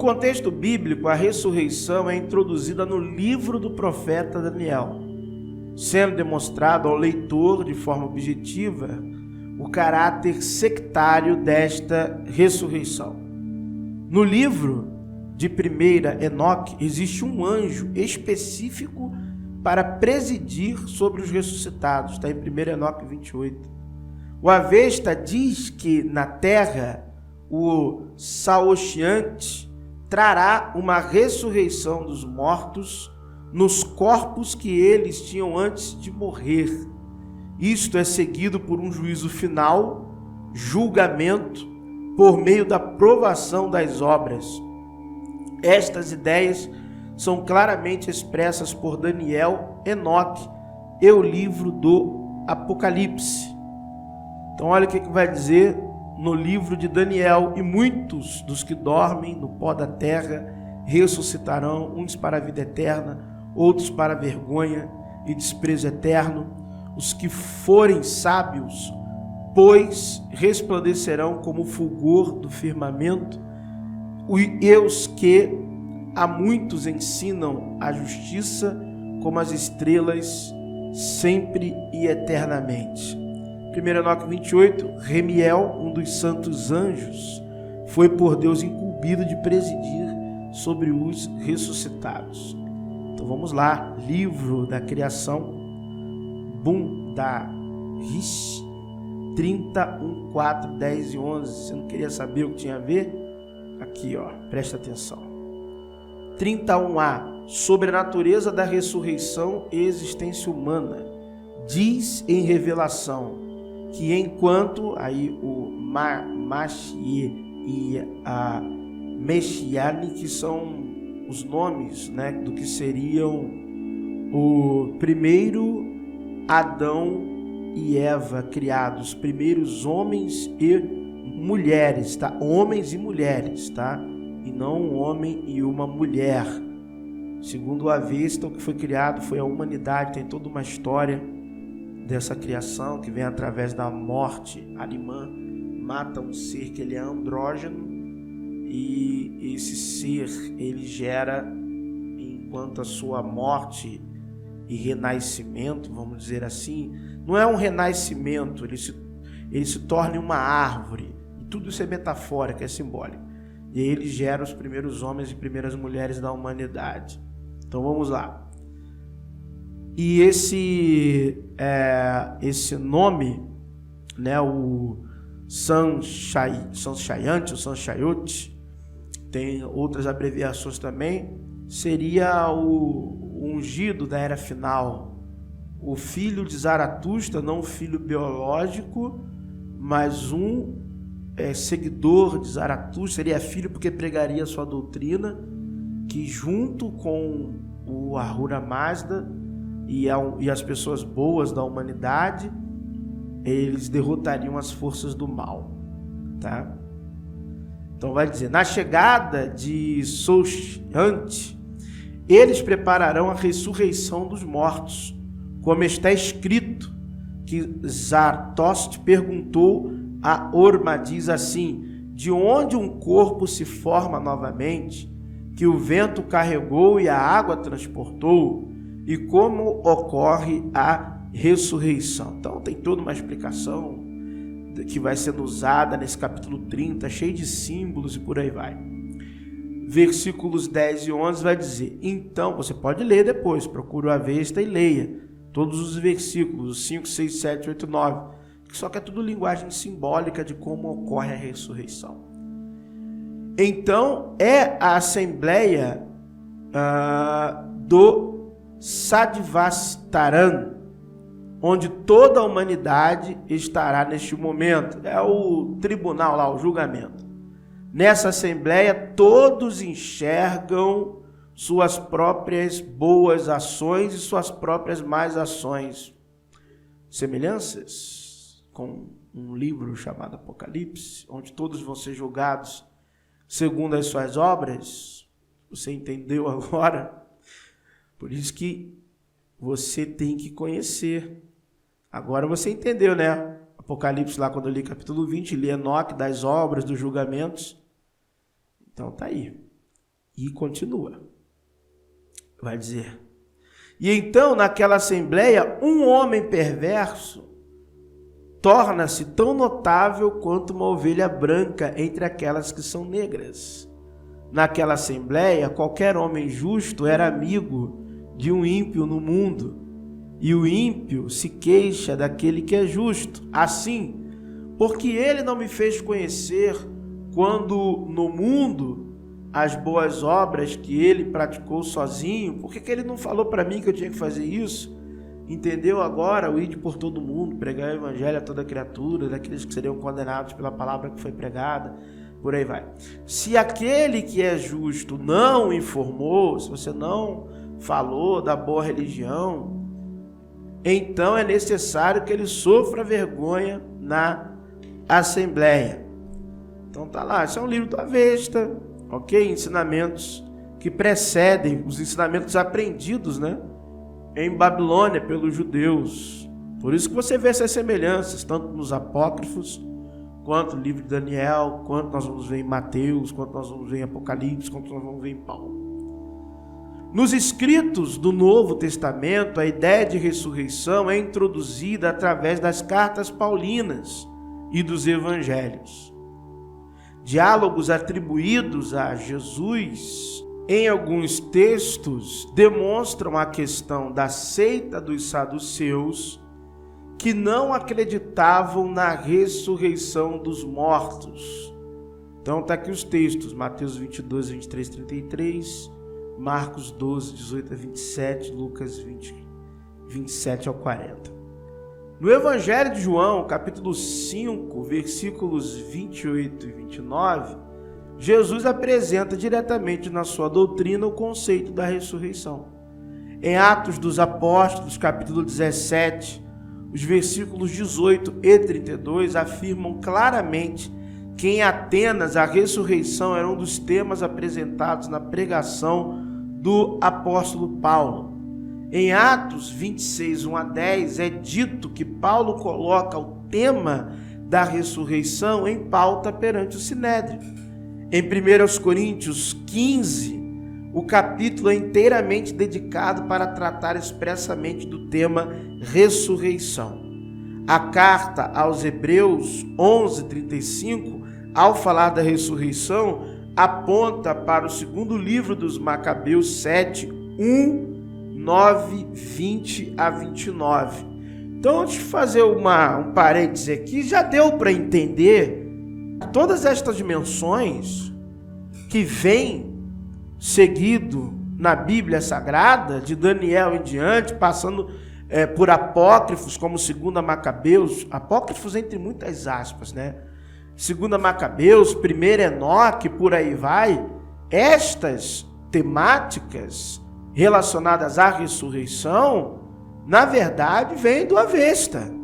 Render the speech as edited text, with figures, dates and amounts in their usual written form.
No contexto bíblico, a ressurreição é introduzida no livro do profeta Daniel, sendo demonstrado ao leitor de forma objetiva o caráter sectário desta ressurreição. No livro de 1 Enoque existe um anjo específico para presidir sobre os ressuscitados, está em 1 Enoque 28. O Avesta diz que na terra o Saoshyant trará uma ressurreição dos mortos nos corpos que eles tinham antes de morrer. Isto é seguido por um juízo final, julgamento, por meio da provação das obras. Estas ideias são claramente expressas por Daniel, Enoque e o livro do Apocalipse. Então olha o que vai dizer no livro de Daniel: e muitos dos que dormem no pó da terra ressuscitarão, uns para a vida eterna, outros para a vergonha e desprezo eterno. Os que forem sábios, pois resplandecerão como o fulgor do firmamento, e os que a muitos ensinam a justiça como as estrelas, sempre e eternamente. 1 Enoque 28, Remiel, um dos santos anjos, foi por Deus incumbido de presidir sobre os ressuscitados. Então vamos lá, livro da criação, da Rish, 31, 4, 10 e 11. Você não queria saber o que tinha a ver? Aqui, ó, presta atenção. 31a, sobre a natureza da ressurreição e existência humana. Diz em Revelação que enquanto, aí o Machie e a Mechiane, que são os nomes, né, do que seriam o primeiro Adão e Eva criados, primeiros homens e mulheres, tá? Homens e mulheres, tá? E não um homem e uma mulher. Segundo o Avesta, o que foi criado foi a humanidade. Tem toda uma história dessa criação que vem através da morte. Arimã mata um ser que ele é andrógeno, e esse ser ele gera, enquanto a sua morte e renascimento, vamos dizer assim, não é um renascimento, ele se torna uma árvore, e tudo isso é metafórico, é simbólico, e aí ele gera os primeiros homens e primeiras mulheres da humanidade. Então vamos lá. E esse nome, né, o Sanchayant, o Sanchayot, tem outras abreviações também, seria o ungido da era final, o filho de Zaratustra, não um filho biológico, mas um seguidor de Zaratustra, seria filho porque pregaria a sua doutrina, que junto com o Ahura Mazda e as pessoas boas da humanidade, eles derrotariam as forças do mal, tá? Então vai dizer, na chegada de Saoshyant, eles prepararão a ressurreição dos mortos, como está escrito, que Zartost perguntou a Orma, diz assim: de onde um corpo se forma novamente, que o vento carregou e a água transportou, e como ocorre a ressurreição. Então tem toda uma explicação que vai sendo usada nesse capítulo 30, cheio de símbolos e por aí vai. Versículos 10 e 11 vai dizer, então, você pode ler depois, procura o Avesta e leia todos os versículos, 5, 6, 7, 8, 9, só que é tudo linguagem simbólica de como ocorre a ressurreição. Então, é a assembleia do Sadvastaran, onde toda a humanidade estará neste momento. É o tribunal lá, o julgamento. Nessa assembleia, todos enxergam suas próprias boas ações e suas próprias más ações. Semelhanças com um livro chamado Apocalipse, onde todos vão ser julgados segundo as suas obras. Você entendeu agora? Por isso que você tem que conhecer. Agora você entendeu, né? Apocalipse lá, quando eu li capítulo 20, li Enoque, das obras, dos julgamentos. Então tá aí. E continua. Vai dizer: e então naquela assembleia um homem perverso torna-se tão notável quanto uma ovelha branca entre aquelas que são negras. Naquela assembleia, qualquer homem justo era amigo de um ímpio no mundo, e o ímpio se queixa daquele que é justo. Assim, porque ele não me fez conhecer quando no mundo as boas obras que ele praticou sozinho, por que ele não falou para mim que eu tinha que fazer isso? Entendeu agora o ide por todo mundo, pregar o evangelho a toda criatura, daqueles que seriam condenados pela palavra que foi pregada, por aí vai. Se aquele que é justo não informou, se você não falou da boa religião, então é necessário que ele sofra vergonha na assembleia. Então tá lá, isso é um livro do Avesta, ok? Ensinamentos que precedem os ensinamentos aprendidos, né, em Babilônia pelos judeus. Por isso que você vê essas semelhanças, tanto nos apócrifos, quanto no livro de Daniel, quanto nós vamos ver em Mateus, quanto nós vamos ver em Apocalipse, quanto nós vamos ver em Paulo. Nos escritos do Novo Testamento, a ideia de ressurreição é introduzida através das cartas paulinas e dos evangelhos. Diálogos atribuídos a Jesus em alguns textos demonstram a questão da seita dos saduceus, que não acreditavam na ressurreição dos mortos. Então está aqui os textos: Mateus 22, 23, 33, Marcos 12, 18 a 27, Lucas 20, 27 ao 40. No Evangelho de João, capítulo 5, versículos 28 e 29, Jesus apresenta diretamente na sua doutrina o conceito da ressurreição. Em Atos dos Apóstolos, capítulo 17, os versículos 18 e 32 afirmam claramente que em Atenas a ressurreição era um dos temas apresentados na pregação do apóstolo Paulo. Em Atos 26, 1 a 10, é dito que Paulo coloca o tema da ressurreição em pauta perante o Sinédrio. Em 1 Coríntios 15, o capítulo é inteiramente dedicado para tratar expressamente do tema ressurreição. A carta aos Hebreus 11:35, ao falar da ressurreição, aponta para o segundo livro dos Macabeus 7, 1, 9, 20 a 29. Então, antes de fazer um parêntese aqui, já deu para entender todas estas dimensões que vêm seguido na Bíblia Sagrada, de Daniel em diante, passando por apócrifos como 2 Macabeus, apócrifos entre muitas aspas, né? 2 Macabeus, 1 Enoque, por aí vai. Estas temáticas relacionadas à ressurreição, na verdade, vêm do Avesta.